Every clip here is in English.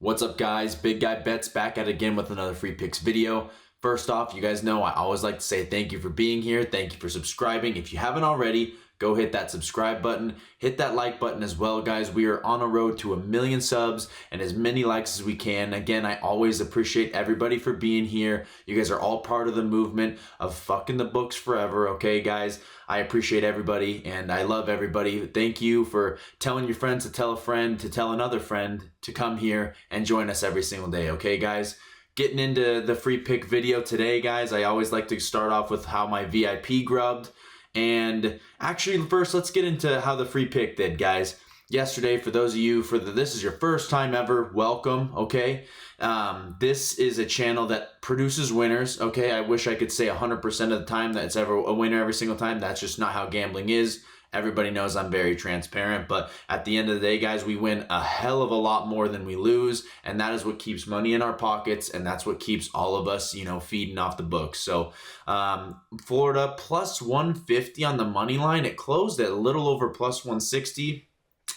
What's up, guys? Big Guy Bets back at it again with another free picks video. First off, you guys know I always like to say thank you for being here. Thank you for subscribing. If you haven't already, go hit that subscribe button. Hit that like button as well, guys. We are on a road to 1 million subs and as many likes as we can. Again, I always appreciate everybody for being here. You guys are all part of the movement of fucking the books forever, okay, guys? I appreciate everybody and I love everybody. Thank you for telling your friends to tell a friend to tell another friend to come here and join us every single day, okay, guys? Getting into the free pick video today, guys, I always like to start off with how my VIP grubbed. And actually, first, let's get into how the free pick did, guys. Yesterday, for those of you, this is your first time ever, welcome, okay? This is a channel that produces winners, okay? I wish I could say 100% of the time that it's ever a winner every single time. That's just not how gambling is. Everybody knows I'm very transparent, but at the end of the day, guys, we win a hell of a lot more than we lose, and that is what keeps money in our pockets, and that's what keeps all of us, feeding off the books. So Florida plus 150 on the money line. It closed at a little over plus 160.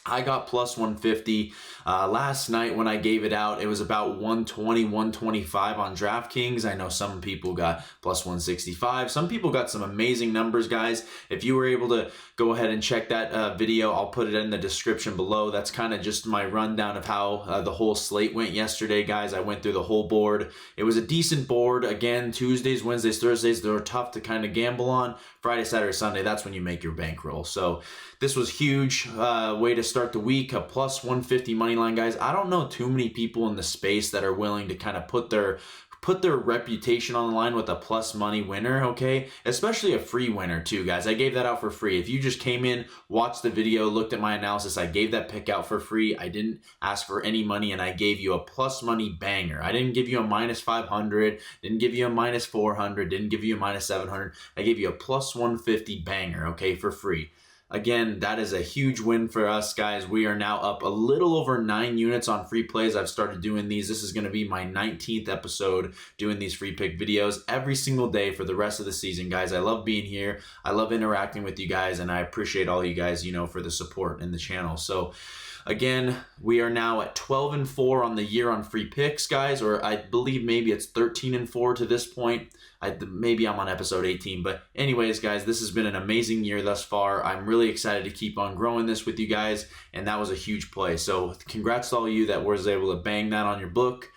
I got plus 150 last night when I gave it out. It was about 120, 125 on DraftKings. I know some people got plus 165. Some people got some amazing numbers, guys. If you were able to go ahead and check that video, I'll put it in the description below. That's kind of just my rundown of how the whole slate went yesterday, guys. I went through the whole board. It was a decent board. Again, Tuesdays, Wednesdays, Thursdays, they're tough to kind of gamble on. Friday, Saturday, Sunday, that's when you make your bankroll. So this was huge way to start the week, a plus 150 money line, guys. I don't know too many people in the space that are willing to kind of put their reputation on the line with a plus money winner, okay? Especially a free winner too, guys. I gave that out for free. If you just came in, watched the video, looked at my analysis, I gave that pick out for free. I didn't ask for any money and I gave you a plus money banger. I didn't give you a minus 500, didn't give you a minus 400, didn't give you a minus 700. I gave you a plus 150 banger, okay, for free. Again, that is a huge win for us, guys. We are now up a little over 9 units on free plays. I've started doing these. This is going to be my 19th episode doing these free pick videos every single day for the rest of the season, guys. I love being here. I love interacting with you guys, and I appreciate all you guys, for the support in the channel. So, again, we are now at 12-4 on the year on free picks, guys, or I believe maybe it's 13-4 to this point. Maybe I'm on episode 18, but anyways, guys, this has been an amazing year thus far. I'm really excited to keep on growing this with you guys, and that was a huge play. So congrats to all of you that was able to bang that on your book.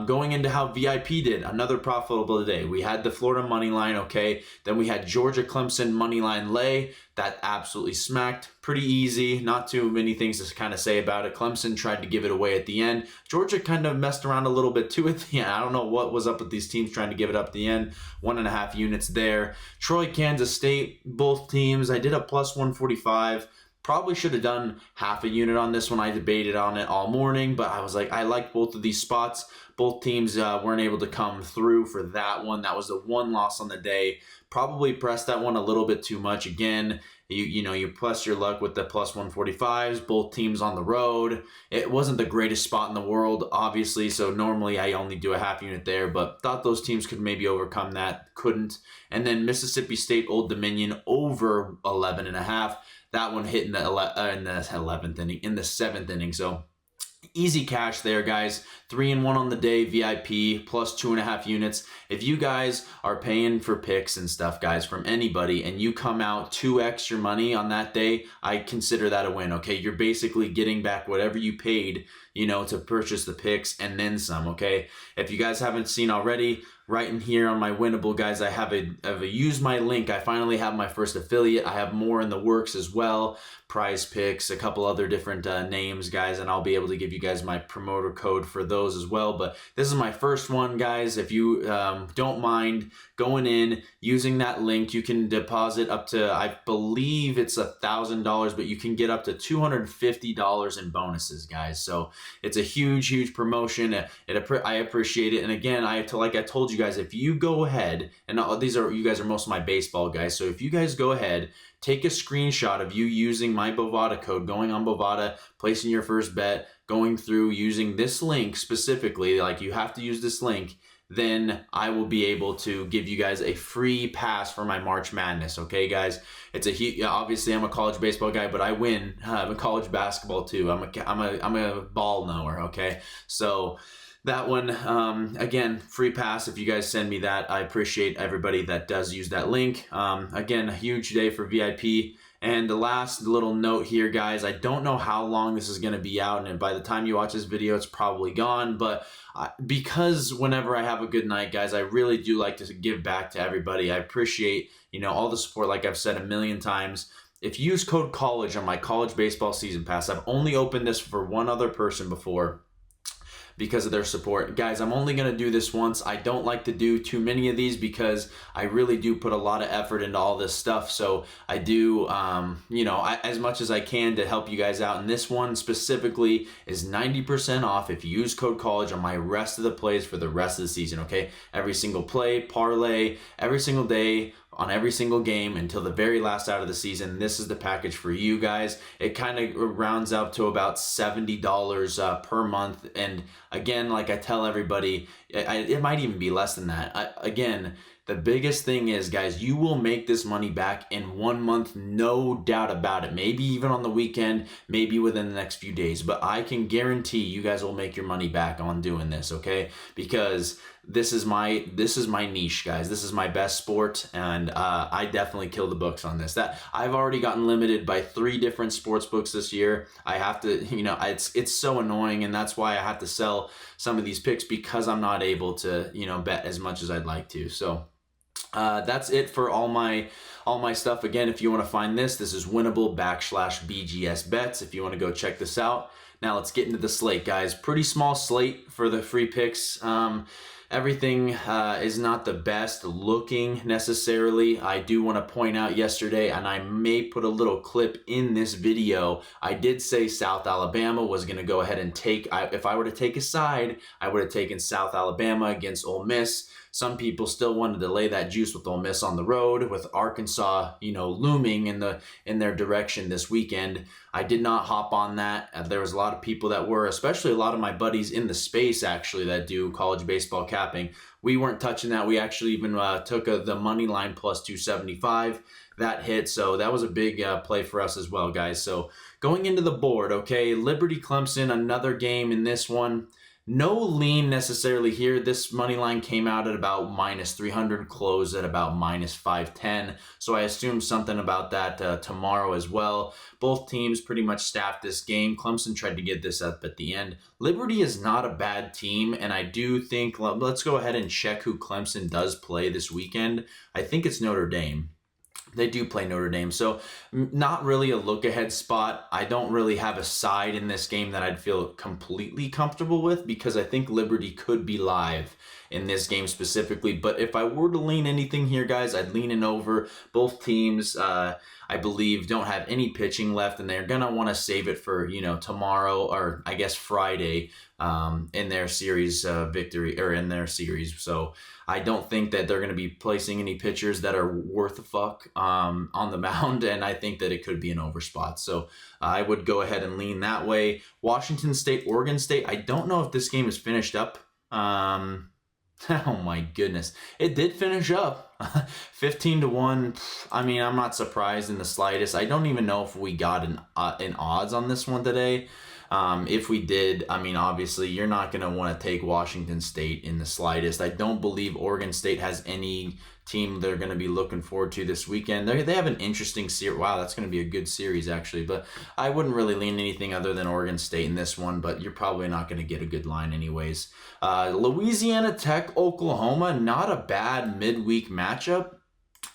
Going into how VIP did, another profitable day. We had the Florida money line, okay. Then we had Georgia Clemson money line lay. That absolutely smacked. Pretty easy. Not too many things to kind of say about it. Clemson tried to give it away at the end. Georgia kind of messed around a little bit too at the end. I don't know what was up with these teams trying to give it up at the end. 1.5 units there. Troy, Kansas State, both teams. I did a plus 145. Probably should have done half a unit on this one. I debated on it all morning, but I was like, I like both of these spots. Both teams weren't able to come through for that one. That was the one loss on the day. Probably pressed that one a little bit too much. Again, you plus your luck with the plus 145s. Both teams on the road. It wasn't the greatest spot in the world, obviously, so normally I only do a half unit there, but thought those teams could maybe overcome that. Couldn't. And then Mississippi State, Old Dominion over 11.5. That one hit in the 11th inning, in the 7th inning. So easy cash there, guys. 3-1 on the day, VIP, plus 2.5 units. If you guys are paying for picks and stuff, guys, from anybody, and you come out 2x your money on that day, I consider that a win, okay? You're basically getting back whatever you paid, to purchase the picks and then some, okay? If you guys haven't seen already, right in here on my Winnable, guys, I have a use my link. I finally have my first affiliate. I have more in the works as well. Prize Picks, a couple other different names, guys, and I'll be able to give you guys my promoter code for those as well. But this is my first one, guys. If you don't mind going in, using that link, you can deposit up to, I believe it's $1,000, but you can get up to $250 in bonuses, guys. So it's a huge promotion. I appreciate it. And again, like I told you guys, if you go ahead, and you guys are most of my baseball guys, so if you guys go ahead, take a screenshot of you using my Bovada code, going on Bovada, placing your first bet, going through using this link specifically, like you have to use this link, then I will be able to give you guys a free pass for my March Madness. Okay, guys, it's a huge, obviously I'm a college baseball guy, but I win college basketball too. I'm a ball knower. Okay, so that one, again, free pass if you guys send me that. I appreciate everybody that does use that link. Again, a huge day for VIP. And the last little note here, guys, I don't know how long this is going to be out, and by the time you watch this video, it's probably gone, but because whenever I have a good night, guys, I really do like to give back to everybody. I appreciate, all the support, like I've said a million times. If you use code COLLEGE on my college baseball season pass, I've only opened this for one other person before, because of their support. Guys, I'm only going to do this once. I don't like to do too many of these because I really do put a lot of effort into all this stuff. So I do, as much as I can to help you guys out. And this one specifically is 90% off if you use code COLLEGE on my rest of the plays for the rest of the season, okay? Every single play, parlay, every single day, on every single game until the very last out of the season. This is the package for you guys. It kind of rounds up to about $70 per month. And again, like I tell everybody, it might even be less than that. Again, the biggest thing is, guys, you will make this money back in 1 month, no doubt about it. Maybe even on the weekend, maybe within the next few days. But I can guarantee you guys will make your money back on doing this, okay? Because this is my niche, guys. This is my best sport, and I definitely kill the books on this. That I've already gotten limited by 3 different sports books this year. I have to, it's so annoying, and that's why I have to sell some of these picks, because I'm not able to, bet as much as I'd like to. So that's it for all my stuff. Again, if you want to find this is winnable /BGS bets. If you want to go check this out. Now let's get into the slate, guys. Pretty small slate for the free picks. Everything is not the best looking necessarily. I do want to point out yesterday, and I may put a little clip in this video, I did say South Alabama was going to go ahead and take, if I were to take a side, I would have taken South Alabama against Ole Miss. Some people still wanted to lay that juice with Ole Miss on the road, with Arkansas, looming in their direction this weekend. I did not hop on that. There was a lot of people that were, especially a lot of my buddies in the space actually that do college baseball capping. We weren't touching that. We actually even took the money line +275. That hit, so that was a big play for us as well, guys. So going into the board, okay, Liberty Clemson, another game in this one. No lean necessarily here. This money line came out at about -300, closed at about -510. So I assume something about that tomorrow as well. Both teams pretty much staffed this game. Clemson tried to get this up at the end. Liberty is not a bad team, and I do think, let's go ahead and check who Clemson does play this weekend. I think it's Notre Dame. They do play Notre Dame, so not really a look-ahead spot. I don't really have a side in this game that I'd feel completely comfortable with, because I think Liberty could be live in this game specifically. But if I were to lean anything here, guys, I'd lean in over. Both teams, I believe, don't have any pitching left, and they're going to want to save it for, tomorrow, or I guess Friday, in their series victory, or in their series. So I don't think that they're going to be placing any pitchers that are worth a fuck on the mound, and I think that it could be an over spot. So I would go ahead and lean that way. Washington State, Oregon State, I don't know if this game is finished up. Oh my goodness. It did finish up 15-1. I mean, I'm not surprised in the slightest. I don't even know if we got an odds on this one today. If we did, I mean, obviously you're not going to want to take Washington State in the slightest. I don't believe Oregon State has any team they're going to be looking forward to this weekend. They have an interesting series. Wow, that's going to be a good series actually, but I wouldn't really lean anything other than Oregon State in this one, but you're probably not going to get a good line anyways. Louisiana Tech, Oklahoma, not a bad midweek matchup.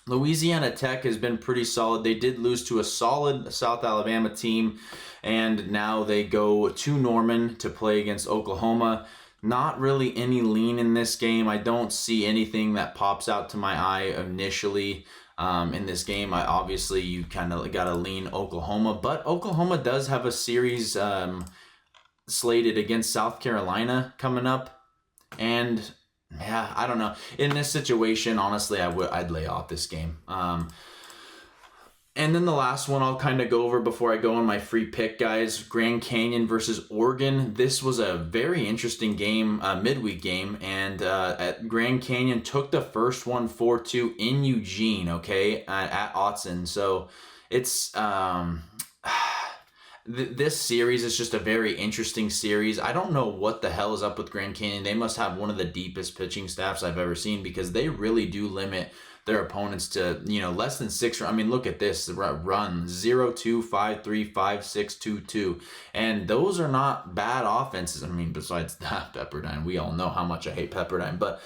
Louisiana Tech has been pretty solid. They did lose to a solid South Alabama team, and now they go to Norman to play against Oklahoma. Not really any lean in this game. I don't see anything that pops out to my eye initially in this game. Obviously, you kind of got to lean Oklahoma, but Oklahoma does have a series slated against South Carolina coming up, and yeah, I don't know. In this situation, honestly, I'd lay off this game. And then the last one I'll kind of go over before I go on my free pick, guys. Grand Canyon versus Oregon. This was a very interesting game, midweek game, and at Grand Canyon took the first one 4-2 in Eugene, okay, at Autzen. So it's this series is just a very interesting series. I don't know what the hell is up with Grand Canyon. They must have one of the deepest pitching staffs I've ever seen, because they really do limit their opponents to, less than 6. I mean, look at this run: 0-2, 5-3, 5-6, 2-2, and those are not bad offenses. I mean, besides that, Pepperdine, we all know how much I hate Pepperdine, but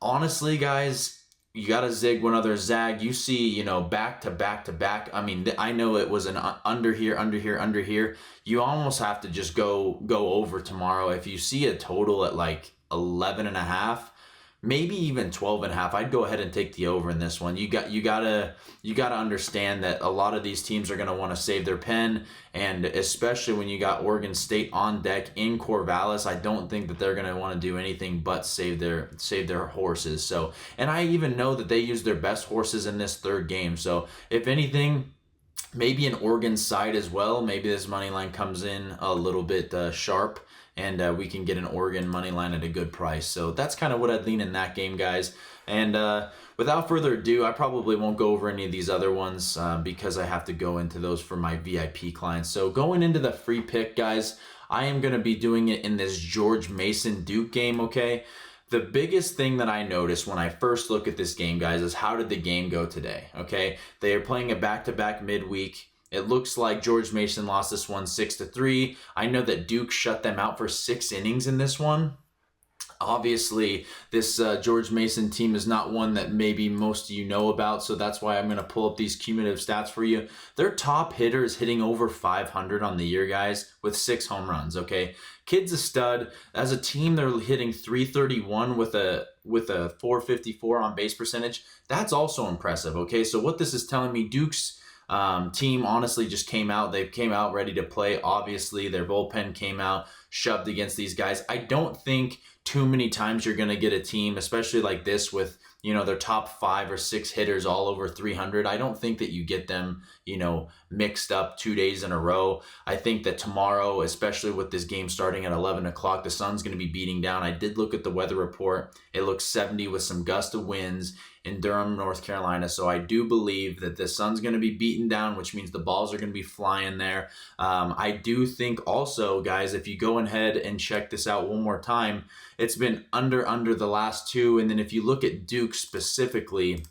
honestly, guys, you got to zig when others zag. You see, back to back to back. I mean, I know it was an under here, under here, under here. You almost have to just go over tomorrow. If you see a total at like 11.5, maybe even 12.5, I'd go ahead and take the over in this one. You gotta understand that a lot of these teams are gonna want to save their pen, and especially when you got Oregon State on deck in Corvallis, I don't think that they're gonna want to do anything but save their horses. So, and I even know that they use their best horses in this third game. So, if anything, maybe an Oregon side as well. Maybe this money line comes in a little bit sharp, and we can get an Oregon money line at a good price. So that's kind of what I'd lean in that game, guys. And without further ado, I probably won't go over any of these other ones because I have to go into those for my VIP clients. So going into the free pick, guys, I am going to be doing it in this George Mason Duke game, okay? The biggest thing that I noticed when I first look at this game, guys, is how did the game go today, okay? They are playing a back-to-back midweek. It looks like George Mason lost this one 6-3. I know that Duke shut them out for 6 innings in this one. Obviously, this George Mason team is not one that maybe most of you know about, so that's why I'm going to pull up these cumulative stats for you. Their top hitter is hitting over 500 on the year, guys, with 6 home runs, okay? Kid's a stud. As a team, they're hitting 331 with a 454 on base percentage. That's also impressive, okay? So what this is telling me, Duke's team honestly just came out. They came out ready to play. Obviously, their bullpen came out, shoved against these guys. I don't think too many times you're going to get a team, especially like this, with their top 5 or 6 hitters all over 300. I don't think that you get them, mixed up 2 days in a row. I think that tomorrow, especially with this game starting at 11 o'clock, the sun's going to be beating down. I did look at the weather report. It looks 70 with some gust of winds in Durham, North Carolina. So I do believe that the sun's going to be beaten down, which means the balls are going to be flying there. I do think also, guys, if you go ahead and check this out one more time, it's been under the last 2. And then if you look at Duke specifically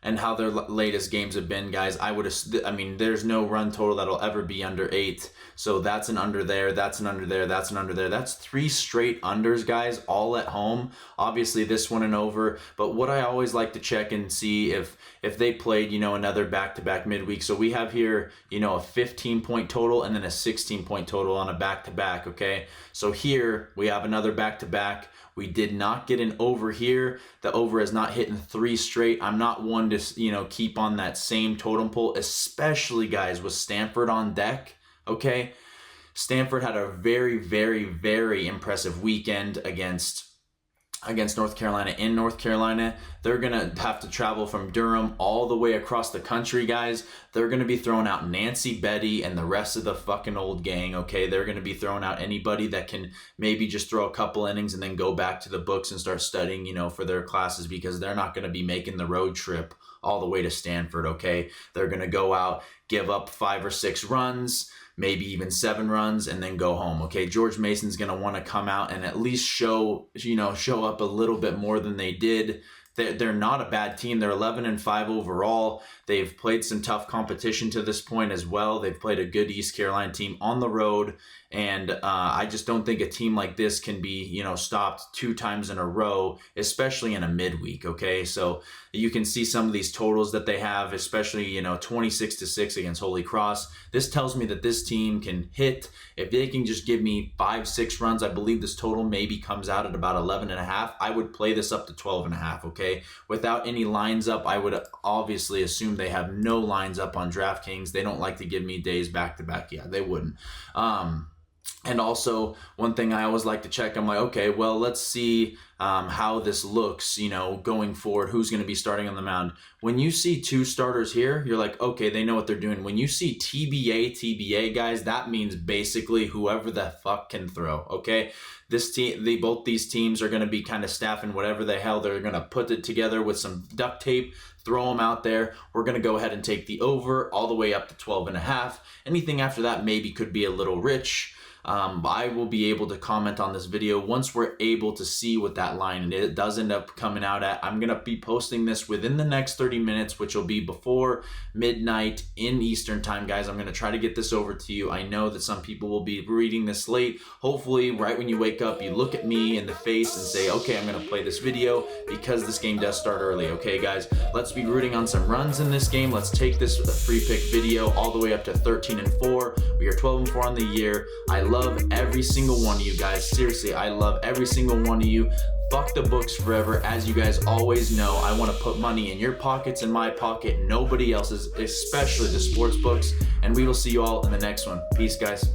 and how their latest games have been, guys, there's no run total that'll ever be under 8. So that's an under there, that's an under there, that's an under there. That's 3 straight unders, guys, all at home. Obviously, this one and over. But what I always like to check and see if they played, another back-to-back midweek. So we have here, a 15-point total and then a 16-point total on a back-to-back, okay? So here we have another back-to-back. We did not get an over here. The over has not hit in 3 straight. I'm not one to, keep on that same totem pole, especially, guys, with Stanford on deck, okay? Stanford had a very, very, very impressive weekend against North Carolina in North Carolina. They're going to have to travel from Durham all the way across the country, guys. They're going to be throwing out Nancy Betty and the rest of the fucking old gang, okay? They're going to be throwing out anybody that can maybe just throw a couple innings and then go back to the books and start studying, for their classes, because they're not going to be making the road trip all the way to Stanford, okay? They're going to go out, give up 5 or 6 runs, maybe even 7 runs, and then go home, okay? George Mason's going to want to come out and at least show up a little bit more than they did. They're not a bad team. They're 11-5 overall. They've played some tough competition to this point as well. They've played a good East Carolina team on the road, and I just don't think a team like this can be, stopped 2 times in a row, especially in a midweek, okay? So you can see some of these totals that they have, especially, 26-6 against Holy Cross. This tells me that this team can hit. If they can just give me 5-6 runs, I believe this total maybe comes out at about 11.5. I would play this up to 12.5, okay? Without any lines up, I would obviously assume they have no lines up on DraftKings. They don't like to give me days back to back. Yeah, they wouldn't. And also, one thing I always like to check, I'm like, okay, well, let's see how this looks, you know, going forward, who's going to be starting on the mound. When you see 2 starters here, you're like, okay, they know what they're doing. When you see TBA, guys, that means basically whoever the fuck can throw, okay? This team, both these teams are going to be kind of staffing whatever the hell they're going to put it together with some duct tape, throw them out there. We're going to go ahead and take the over all the way up to 12.5. Anything after that maybe could be a little rich. I will be able to comment on this video once we're able to see what that line and it does end up coming out at. I'm going to be posting this within the next 30 minutes, which will be before midnight in Eastern time, guys. I'm going to try to get this over to you. I know that some people will be reading this late. Hopefully, right when you wake up, you look at me in the face and say, okay, I'm going to play this video because this game does start early. Okay, guys, let's be rooting on some runs in this game. Let's take this free pick video all the way up to 13-4. We are 12-4 on the year. I love every single one of you guys. Seriously, I love every single one of you. Fuck the books forever. As you guys always know, I want to put money in your pockets, in my pocket, nobody else's, especially the sports books. And we will see you all in the next one. Peace, guys.